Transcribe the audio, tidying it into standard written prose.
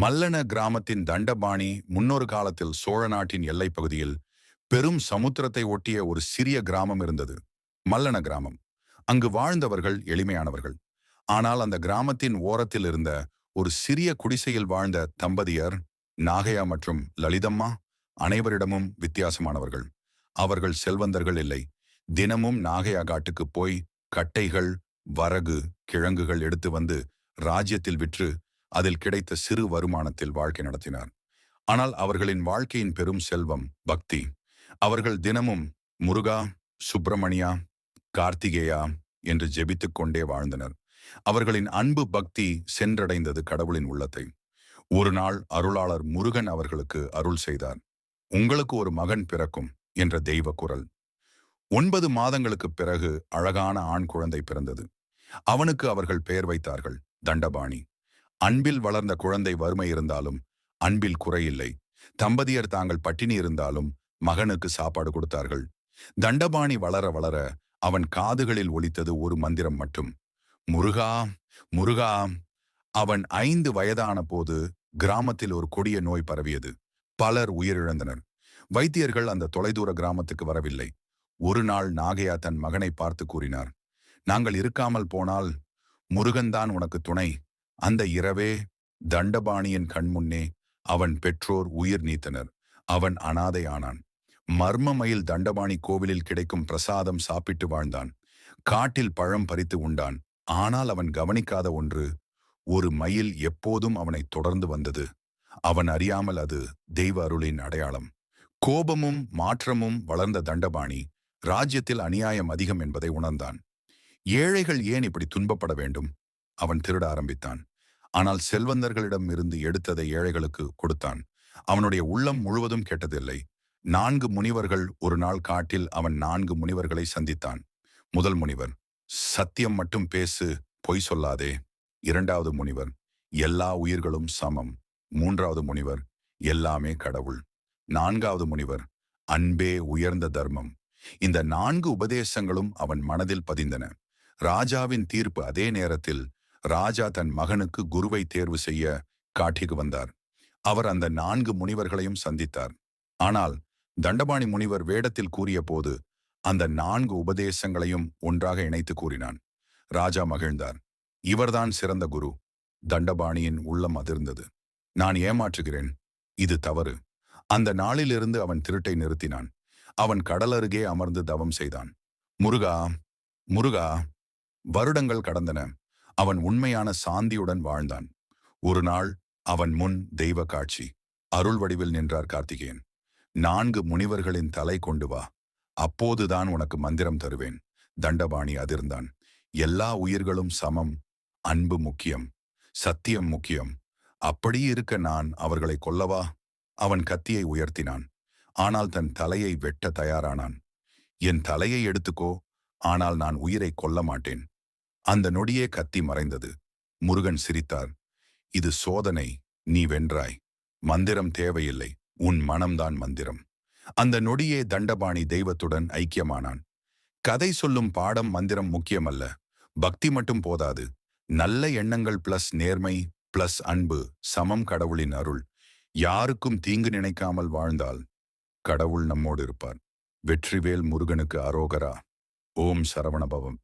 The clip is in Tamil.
மல்லன கிராமத்தின் தண்டபாணி முன்னொரு காலத்தில் சோழ நாட்டின் எல்லைப் பகுதியில் பெரும் சமுத்திரத்தை ஒட்டிய ஒரு சிறிய கிராமம் இருந்தது. மல்லன கிராமம். அங்கு வாழ்ந்தவர்கள் எளிமையானவர்கள். ஆனால் அந்த கிராமத்தின் ஓரத்தில் இருந்த ஒரு சிறிய குடிசையில் வாழ்ந்த தம்பதியர் நாகையா மற்றும் லலிதம்மா அனைவரிடமும் வித்தியாசமானவர்கள். அவர்கள் செல்வந்தர்கள் இல்லை. தினமும் நாகையா காட்டுக்கு போய் கட்டைகள், வரகு, கிழங்குகள் எடுத்து வந்து ராஜ்யத்தில் விற்று அதில் கிடைத்த சிறு வருமானத்தில் வாழ்க்கை நடத்தினார். ஆனால் அவர்களின் வாழ்க்கையின் பெரும் செல்வம் பக்தி. அவர்கள் தினமும் முருகா, சுப்பிரமணியா, கார்த்திகேயா என்று ஜெபித்துக் கொண்டே வாழ்ந்தனர். அவர்களின் அன்பு பக்தி சென்றடைந்தது கடவுளின் உள்ளத்தை. ஒரு நாள் அருளாளர் முருகன் அவர்களுக்கு அருள் செய்தார். உங்களுக்கு ஒரு மகன் பிறக்கும் என்ற தெய்வ குரல். 9 மாதங்களுக்குப் பிறகு அழகான ஆண் குழந்தை பிறந்தது. அவனுக்கு அவர்கள் பெயர் வைத்தார்கள் தண்டபாணி. அன்பில் வளர்ந்த குழந்தை. வறுமை இருந்தாலும் அன்பில் குறையில்லை. தம்பதியர் தாங்கள் பட்டினி இருந்தாலும் மகனுக்கு சாப்பாடு கொடுத்தார்கள். தண்டபாணி வளர வளர அவன் காதுகளில் ஒலித்தது ஒரு மந்திரம் மட்டும். முருகா, முருகா. அவன் 5 வயதான போது கிராமத்தில் ஒரு கொடிய நோய் பரவியது. பலர் உயிரிழந்தனர். வைத்தியர்கள் அந்த தொலைதூர கிராமத்துக்கு வரவில்லை. ஒரு நாள் நாகையா தன் மகனை பார்த்து கூறினார், நாங்கள் இருக்காமல் போனால் முருகன்தான் உனக்கு துணை. அந்த இரவே தண்டபாணியின் கண்முன்னே அவன் பெற்றோர் உயிர் நீத்தனர். அவன் அனாதை ஆனான். மர்ம மயில் தண்டபாணி கோவிலில் கிடைக்கும் பிரசாதம் சாப்பிட்டு வாழ்ந்தான். காட்டில் பழம் பறித்து உண்டான். ஆனால் அவன் கவனிக்காத ஒன்று, ஒரு மயில் எப்போதும் அவனை தொடர்ந்து வந்தது. அவன் அறியாமல் அது தெய்வ அருளின் அடையாளம். கோபமும் மாற்றமும் வளர்ந்த தண்டபாணி ராஜ்யத்தில் அநியாயம் அதிகம் என்பதை உணர்ந்தான். ஏழைகள் ஏன் இப்படி துன்பப்பட வேண்டும்? அவன் திருட ஆரம்பித்தான். ஆனால் செல்வந்தர்களிடம் இருந்து எடுத்ததை ஏழைகளுக்கு கொடுத்தான். அவனுடைய உள்ளம் முழுவதும் கெட்டதில்லை. 4 முனிவர்கள் ஒரு நாள் காட்டில் அவன் 4 முனிவர்களை சந்தித்தான். முதல் முனிவர், சத்தியம் மட்டும் பேசு, பொய் சொல்லாதே. 2வது முனிவர், எல்லா உயிர்களும் சமம். 3வது முனிவர், எல்லாமே கடவுள். 4வது முனிவர், அன்பே உயர்ந்த தர்மம். இந்த 4 உபதேசங்களும் அவன் மனதில் பதிந்தன. ராஜாவின் தீர்ப்பு. அதே நேரத்தில் ராஜா தன் மகனுக்கு குருவை தேர்வு செய்ய காட்டிக்கு வந்தார். அவர் அந்த 4 முனிவர்களையும் சந்தித்தார். ஆனால் தண்டபாணி முனிவர் வேடத்தில் கூறிய போது அந்த 4 உபதேசங்களையும் ஒன்றாக இணைத்து கூறினான். ராஜா மகிழ்ந்தார். இவர்தான் சிறந்த குரு. தண்டபாணியின் உள்ளம் அதிர்ந்தது. நான் ஏமாற்றுகிறேன், இது தவறு. அந்த நாளிலிருந்து அவன் திருட்டை நிறுத்தினான். அவன் கடலருகே அமர்ந்து தவம் செய்தான். முருகா, முருகா. வருடங்கள் கடந்தன. அவன் உண்மையான சாந்தியுடன் வாழ்ந்தான். ஒரு நாள் அவன் முன் தெய்வ காட்சி. அருள் வடிவில் நின்றார் கார்த்திகேயன். 4 முனிவர்களின் தலை கொண்டு வா, அப்போதுதான் உனக்கு மந்திரம் தருவேன். தண்டபாணி அதிர்ந்தான். எல்லா உயிர்களும் சமம். அன்பு முக்கியம். சத்தியம் முக்கியம். அப்படி இருக்க நான் அவர்களை கொல்லவா? அவன் கத்தியை உயர்த்தினான். ஆனால் தன் தலையை வெட்ட தயாரானான். என் தலையை எடுத்துக்கோ, ஆனால் நான் உயிரை கொல்ல மாட்டேன். அந்த நொடியே கத்தி மறைந்தது. முருகன் சிரித்தார். இது சோதனை, நீ வென்றாய். மந்திரம் தேவையில்லை, உன் மனம்தான் மந்திரம். அந்த நொடியே தண்டபாணி தெய்வத்துடன் ஐக்கியமானான். கதை சொல்லும் பாடம். மந்திரம் முக்கியமல்ல, பக்தி மட்டும் போதாது. நல்ல எண்ணங்கள் பிளஸ் நேர்மை பிளஸ் அன்பு சமம் கடவுளின் அருள். யாருக்கும் தீங்கு நினைக்காமல் வாழ்ந்தால் கடவுள் நம்மோடு இருப்பார். வெற்றிவேல் முருகனுக்கு அரோகரா. ஓம் சரவணபவம்.